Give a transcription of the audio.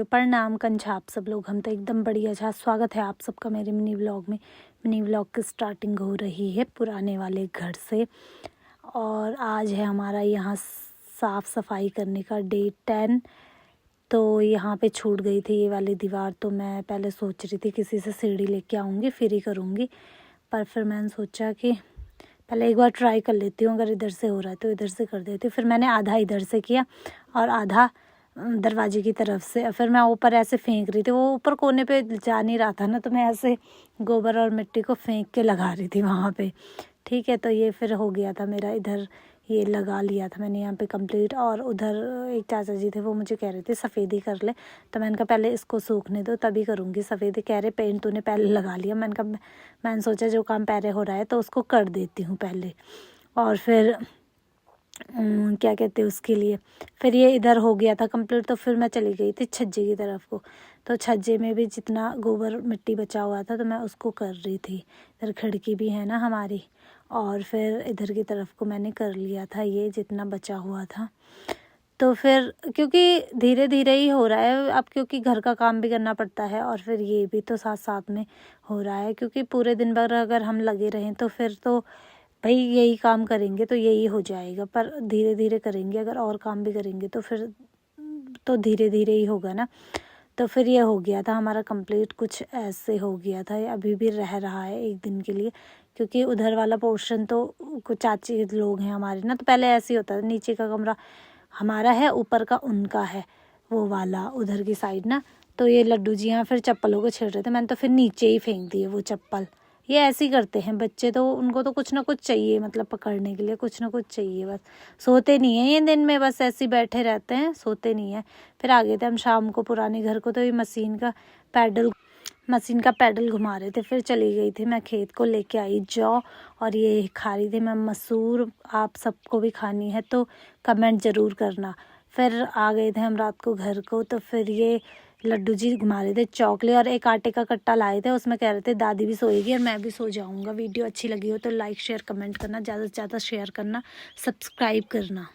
प्रणाम कंछा आप सब लोग। हम तो एकदम बढ़िया अच्छा स्वागत है आप सबका मेरे मिनी व्लॉग में। मिनी व्लॉग की स्टार्टिंग हो रही है पुराने वाले घर से और आज है हमारा यहाँ साफ़ सफाई करने का डे 10। तो यहाँ पे छूट गई थी ये वाली दीवार, तो मैं पहले सोच रही थी किसी से सीढ़ी लेके आऊँगी फिर ही करूँगी, पर फिर मैंने सोचा कि पहले एक बार ट्राई कर लेती हूँ, अगर इधर से हो रहा है तो इधर से कर देती हूँ। फिर मैंने आधा इधर से किया और आधा दरवाजे की तरफ से। फिर मैं ऊपर ऐसे फेंक रही थी, वो ऊपर कोने पे जा नहीं रहा था ना, तो मैं ऐसे गोबर और मिट्टी को फेंक के लगा रही थी वहाँ पे। ठीक है, तो ये फिर हो गया था मेरा, इधर ये लगा लिया था मैंने यहाँ पे कंप्लीट। और उधर एक चाचा जी थे, वो मुझे कह रहे थे सफ़ेदी कर ले, तो मैंने कहा पहले इसको सूखने दो तभी करूँगी सफ़ेदी। कह रहे पेंट तूने पहले लगा लिया। मैंने सोचा जो काम पहले हो रहा है तो उसको कर देती हूँ पहले, और फिर क्या कहते हैं उसके लिए। फिर ये इधर हो गया था कंप्लीट, तो फिर मैं चली गई थी छज्जे की तरफ को। तो छज्जे में भी जितना गोबर मिट्टी बचा हुआ था तो मैं उसको कर रही थी। इधर खिड़की भी है ना हमारी, और फिर इधर की तरफ को मैंने कर लिया था ये जितना बचा हुआ था। तो फिर क्योंकि धीरे धीरे ही हो रहा है अब, क्योंकि घर का काम भी करना पड़ता है और फिर ये भी तो साथ साथ में हो रहा है, क्योंकि पूरे दिन भर अगर हम लगे रहें तो फिर तो भाई यही काम करेंगे तो यही हो जाएगा, पर धीरे धीरे करेंगे अगर और काम भी करेंगे तो फिर तो धीरे धीरे ही होगा ना। तो फिर ये हो गया था हमारा कंप्लीट, कुछ ऐसे हो गया था। ये अभी भी रह रहा है एक दिन के लिए, क्योंकि उधर वाला पोर्शन तो कुछ चाची लोग हैं हमारे ना, तो पहले ऐसे ही होता था, नीचे का कमरा हमारा है ऊपर का उनका है, वो वाला उधर की साइड ना। तो ये लड्डू जी यहाँ फिर चप्पलों को छेड़ रहे थे, मैंने तो फिर नीचे ही फेंक दिए वो चप्पल। ये ऐसे ही करते हैं बच्चे, तो उनको तो कुछ ना कुछ चाहिए, मतलब पकड़ने के लिए कुछ ना कुछ चाहिए, बस सोते नहीं हैं ये दिन में, बस ऐसे ही बैठे रहते हैं, सोते नहीं हैं। फिर आ गए थे हम शाम को पुराने घर को, तो ये मशीन का पैडल घुमा रहे थे। फिर चली गई थी मैं खेत को, लेके आई जौ, और ये खा रही थी मैं मसूर। आप सबको भी खानी है तो कमेंट ज़रूर करना। फिर आ गए थे हम रात को घर को, तो फिर ये लड्डू जी घुमा रहे थे चौकले, और एक आटे का कट्टा लाए थे, उसमें कह रहे थे दादी भी सोएगी और मैं भी सो जाऊंगा। वीडियो अच्छी लगी हो तो लाइक शेयर कमेंट करना, ज़्यादा से ज़्यादा शेयर करना, सब्सक्राइब करना।